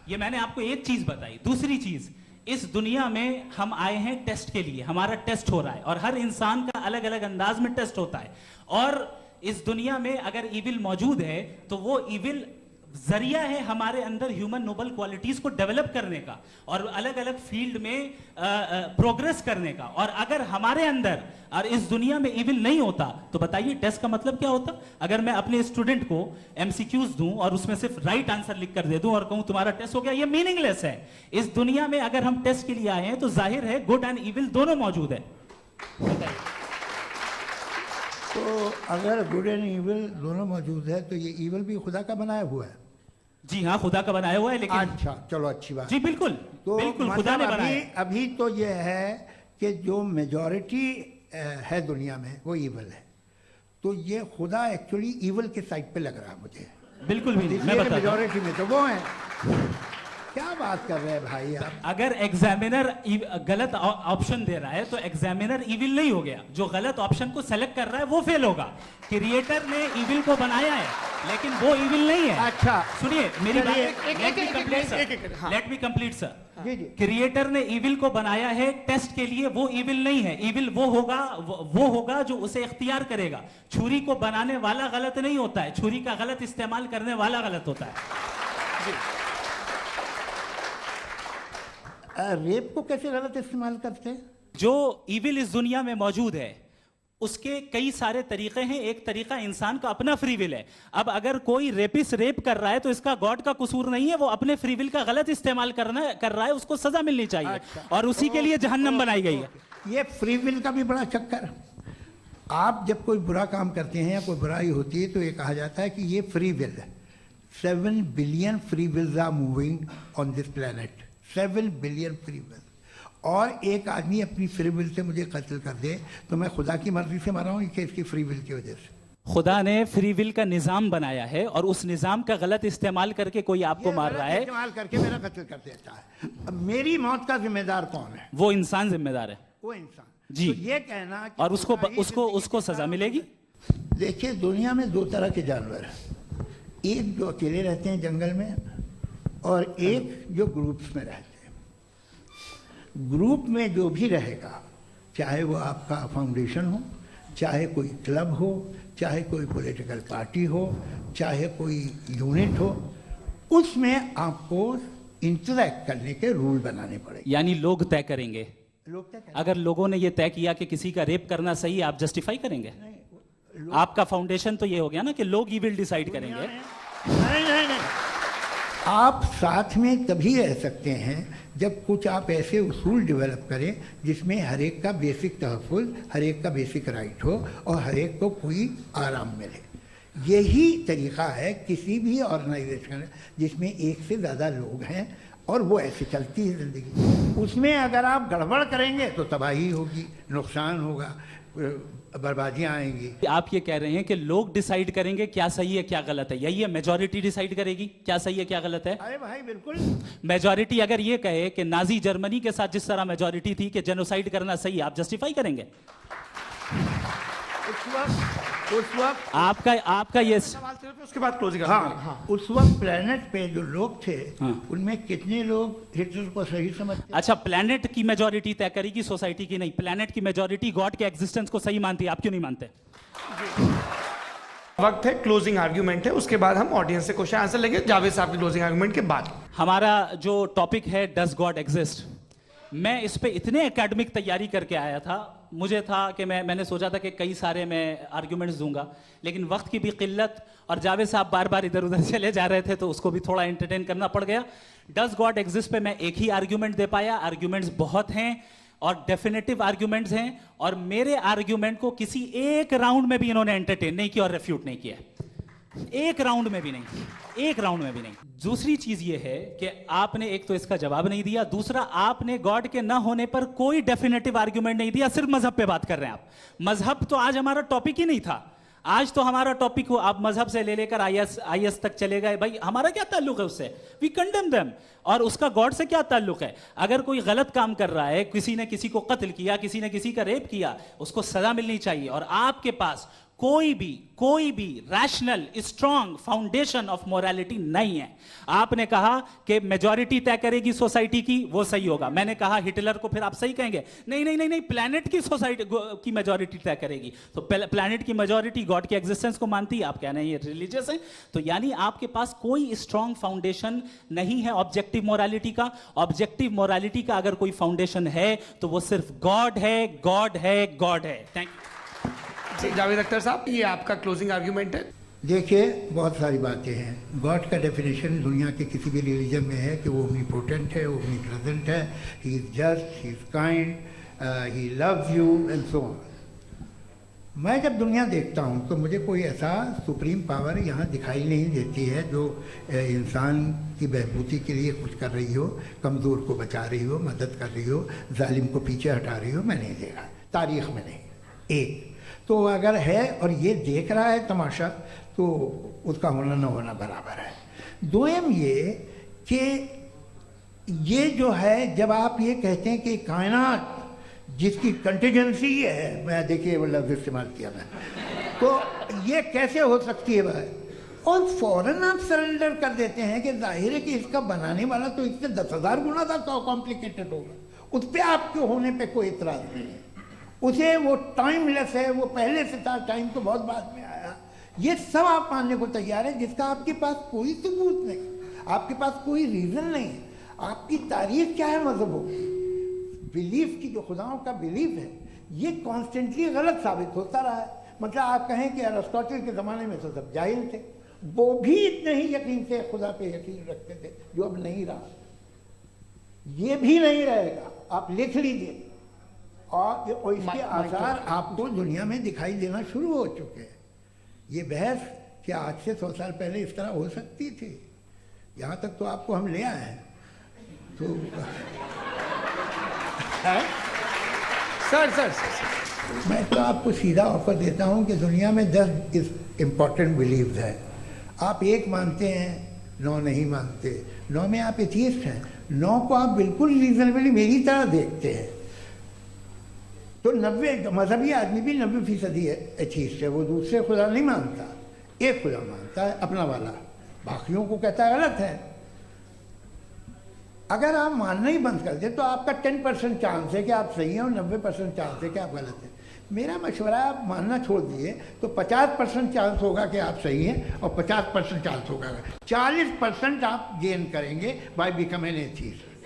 ये मैंने आपको एक चीज बताई। दूसरी चीज, इस दुनिया में हम आए हैं टेस्ट के लिए, हमारा टेस्ट हो रहा है और हर इंसान का अलग अलग अंदाज में टेस्ट होता है। और इस दुनिया में अगर इविल मौजूद है तो वो इविल जरिया है हमारे अंदर ह्यूमन नोबल क्वालिटीज को डेवलप करने का और अलग अलग फील्ड में प्रोग्रेस करने का। और अगर हमारे अंदर और इस दुनिया में इविल नहीं होता तो बताइए टेस्ट का मतलब क्या होता? अगर मैं अपने स्टूडेंट को एमसीक्यूज दूं और उसमें सिर्फ राइट आंसर लिख कर दे दूं और कहूं तुम्हारा टेस्ट हो गया, ये मीनिंगलेस है। इस दुनिया में अगर हम टेस्ट के लिए आए हैं तो जाहिर है गुड एंड इविल दोनों मौजूद है। तो अगर गुड एंड इविल दोनों मौजूद है तो ये इविल भी खुदा का बनाया हुआ है? जी हाँ, खुदा का बनाया हुआ है। लेकिन अच्छा, चलो अच्छी बात। जी बिल्कुल, तो बिल्कुल खुदा ने बनाया। अभी तो ये है कि जो मेजॉरिटी है दुनिया में वो इविल है, तो ये खुदा एक्चुअली इविल के साइड पे लग रहा है मुझे। बिल्कुल भी नहीं, मैं बताता हूं। मेजॉरिटी में तो वो है। क्या बात कर रहे हैं भाई आप? अगर एग्जामिनर गलत ऑप्शन दे रहा है तो एग्जामिनर इविल नहीं हो गया, जो गलत ऑप्शन को सेलेक्ट कर रहा है वो फेल होगा। क्रिएटर ने इविल को बनाया है लेकिन वो इविल नहीं है। अच्छा सुनिए मेरी बात, लेट मी कंप्लीट सर। जी जी। क्रिएटर ने इविल को बनाया है टेस्ट के लिए, वो इविल नहीं है। इविल वो होगा जो उसे इख्तियार करेगा। छुरी को बनाने वाला गलत नहीं होता है, छुरी का गलत इस्तेमाल करने वाला गलत होता है। जी। रेप को कैसे गलत इस्तेमाल करते हैं? जो इविल इस दुनिया में मौजूद है उसके कई सारे तरीके हैं। एक तरीका इंसान का अपना फ्री विल है। अब अगर कोई रेपिस्ट रेप कर रहा है तो इसका गॉड का कसूर नहीं है, वो अपने फ्री विल का गलत इस्तेमाल कर रहा है, उसको सजा मिलनी चाहिए। अच्छा। और उसी के लिए जहन्नम बनाई गई है। ये फ्री विल का भी बड़ा चक्कर। आप जब कोई बुरा काम करते हैं या कोई बुराई होती है तो ये कहा जाता है कि ये फ्री विल है। 7 billion free wills are moving on this planet. 7 billion free will. और एक आदमी अपनी फ्री विल से मुझे कत्ल कर दे तो मैं खुदा की मर्जी से मारा हूं कि इसकी फ्री विल की वजह से? खुदा ने फ्री विल का निजाम बनाया है और उस निजाम का गलत इस्तेमाल करके कोई आपको मार रहा है, इस्तेमाल करके मेरा कत्ल कर देता है। अब मेरी मौत का जिम्मेदार कौन है? वो इंसान जिम्मेदार है। वो इंसान जी। तो ये कहना कि और उसको सजा मिलेगी। देखिए, दुनिया में 2 तरह के जानवर हैं। एक जो अकेले रहते हैं जंगल में और एक जो ग्रुप्स में रहते हैं। ग्रुप में जो भी रहेगा, चाहे वो आपका फाउंडेशन हो, चाहे कोई क्लब हो, चाहे कोई पॉलिटिकल पार्टी हो, चाहे कोई यूनिट हो, उसमें आपको इंटरैक्ट करने के रूल बनाने पड़ेंगे। यानी लोग तय करेंगे। लोग तय करेंगे। अगर लोगों ने ये तय किया कि किसी का रेप करना सही है, आप जस्टिफाई करेंगे? आपका फाउंडेशन तो ये हो गया ना कि लोग ही विल डिसाइड करेंगे। नहीं। आप साथ में तभी रह सकते हैं जब कुछ आप ऐसे उसूल डेवलप करें जिसमें हर एक का बेसिक तहफ़्फ़ुज़, हर एक का बेसिक राइट हो और हर एक को कोई आराम मिले। यही तरीका है किसी भी ऑर्गेनाइजेशन जिसमें एक से ज़्यादा लोग हैं और वो ऐसे चलती है ज़िंदगी। उसमें अगर आप गड़बड़ करेंगे तो तबाही होगी, नुकसान होगा, बर्बादियां आएंगी। आप ये कह रहे हैं कि लोग डिसाइड करेंगे क्या सही है क्या गलत है, यही है? मेजॉरिटी डिसाइड करेगी क्या सही है क्या गलत है? अरे भाई बिल्कुल। मेजॉरिटी अगर ये कहे कि नाजी जर्मनी के साथ जिस तरह मेजॉरिटी थी कि जेनोसाइड करना सही है, आप जस्टिफाई करेंगे? उस वक्त आपका ये उसके बाद क्लोजिंग। हाँ, उस वक्त प्लेनेट पे जो लोग थे, हाँ। उनमें कितने लोग हिटलर को सही समझते? अच्छा, प्लेनेट की मेजॉरिटी तय करेगी, सोसाइटी की नहीं। प्लेनेट की मेजॉरिटी गॉड के एग्जिस्टेंस को सही मानती है, आप क्यों नहीं मानते? वक्त है, क्लोजिंग आर्ग्यूमेंट है, उसके बाद हम ऑडियंस से क्वेश्चन आंसर लेंगे जावेद साहब के क्लोजिंग आर्ग्यूमेंट के बाद। हमारा जो टॉपिक है डज गॉड एग्जिस्ट, मैं इस पे इतने एकेडमिक तैयारी करके आया था। मुझे था कि मैंने सोचा था कि कई सारे मैं आर्ग्यूमेंट्स दूंगा, लेकिन वक्त की भी किल्लत और जावेद साहब बार बार इधर उधर चले जा रहे थे तो उसको भी थोड़ा एंटरटेन करना पड़ गया। डज गॉड एग्जिस्ट पे मैं एक ही आर्ग्यूमेंट दे पाया। आर्ग्यूमेंट्स बहुत हैं और डेफिनेटिव आर्ग्यूमेंट्स हैं और मेरे आर्ग्यूमेंट को किसी एक राउंड में भी इन्होंने एंटरटेन नहीं किया और रेफ्यूट नहीं किया। एक राउंड में भी नहीं, एक राउंड में भी नहीं। दूसरी चीज ये है कि आपने एक तो इसका जवाब नहीं दिया, दूसरा आपने गॉड के ना होने पर कोई डेफिनेटिव आर्ग्यूमेंट नहीं दिया, सिर्फ मजहब पे बात कर रहे हैं आप। मजहब तो आज हमारा टॉपिक ही नहीं था। आज तो हमारा टॉपिक हो, आप मजहब से ले लेकर आईएस तक चले गए। भाई हमारा क्या ताल्लुक है उससे? We condemn them. और उसका गॉड से क्या ताल्लुक है? अगर कोई गलत काम कर रहा है, किसी ने किसी को कत्ल किया, किसी ने किसी का रेप किया, उसको सजा मिलनी चाहिए। और आपके पास कोई भी rational strong foundation of morality नहीं है। आपने कहा कि मेजॉरिटी तय करेगी सोसाइटी की, वो सही होगा। मैंने कहा हिटलर को, फिर आप सही कहेंगे नहीं नहीं नहीं नहीं, प्लैनेट की सोसाइटी की मेजॉरिटी तय करेगी। तो प्लैनेट की मेजॉरिटी गॉड की एग्जिस्टेंस को मानती है, आप कह रहे हैं ये रिलीजियस है। तो यानी आपके पास कोई स्ट्रांग फाउंडेशन नहीं है ऑब्जेक्टिव मोरालिटी का। ऑब्जेक्टिव मोरालिटी का अगर कोई फाउंडेशन है तो वो सिर्फ गॉड है, गॉड है, गॉड है। Thank you. जावेद अख्तर साहब, ये आपका क्लोजिंग आर्ग्यूमेंट है। देखिए, बहुत सारी बातें हैं। गॉड का डेफिनेशन दुनिया के किसी भी रिलीजन में है कि वो ओमनीपोटेंट है, ओमनीप्रेजेंट है, he is just, he is kind, he loves you and so on. मैं जब दुनिया देखता हूँ तो मुझे कोई ऐसा सुप्रीम पावर यहाँ दिखाई नहीं देती है जो इंसान की बहबूदी के लिए कुछ कर रही हो, कमज़ोर को बचा रही हो, मदद कर रही हो, जालिम को पीछे हटा रही हो। मैं नहीं देखा, तारीख़ में नहीं। एक तो अगर है और ये देख रहा है तमाशा, तो उसका होना न होना बराबर है। दोयम ये कि ये जो है, जब आप ये कहते हैं कि कायनात जिसकी कंटिजेंसी है, मैं देखिए वो लफ्ज़ इस्तेमाल किया मैं, तो ये कैसे हो सकती है भाई? और फौरन आप सरेंडर कर देते हैं कि जाहिर है कि इसका बनाने वाला तो इससे 10,000 गुना था कॉम्प्लिकेटेड होगा। उस पर आपके होने पे कोई इतराज़ नहीं है। उसे वो टाइमलेस है, वो पहले से था, टाइम तो बहुत बाद में आया। ये सब आप मानने को तैयार है जिसका आपके पास कोई सबूत नहीं, आपके पास कोई रीज़न नहीं है। आपकी तारीख क्या है मज़हबों की? बिलीफ की, जो खुदाओं का बिलीफ है, ये कॉन्स्टेंटली गलत साबित होता रहा है। मतलब आप कहें कि अरिस्टोटल के ज़माने में तो सब जाहिल थे, वो भी इतने ही यकीन से खुदा पे यकीन रखते थे, जो अब नहीं रहा। ये भी नहीं रहेगा, आप लिख लीजिए। और इसके आसार आपको दुनिया में दिखाई देना शुरू हो चुके हैं। ये बहस क्या आज से 100 साल पहले इस तरह हो सकती थी? यहाँ तक तो आपको हम ले आए हैं। तो सर मैं तो आपको सीधा ऑफर देता हूँ कि दुनिया में 10 इम्पॉर्टेंट बिलीव्स हैं। आप एक मानते हैं, 9 नहीं मानते। 9 में आप एथियस्ट हैं, 9 को आप बिल्कुल रीजनेबली मेरी तरह देखते हैं। तो 90 मजहबी आदमी भी 90% एथियस्ट है। वो दूसरे खुदा नहीं मानता, एक खुदा मानता है, अपना वाला, बाकियों को कहता है गलत है। अगर आप मानना ही बंद कर दे तो आपका 10% चांस है कि आप सही हैं और 90% चांस है कि आप गलत हैं। मेरा मशवरा है, आप मानना छोड़ दिए तो 50% चांस होगा कि आप सही हैं और 50% चांस होगा, 40% आप गेन करेंगे बाय बिकमिंग एन एथियस्ट।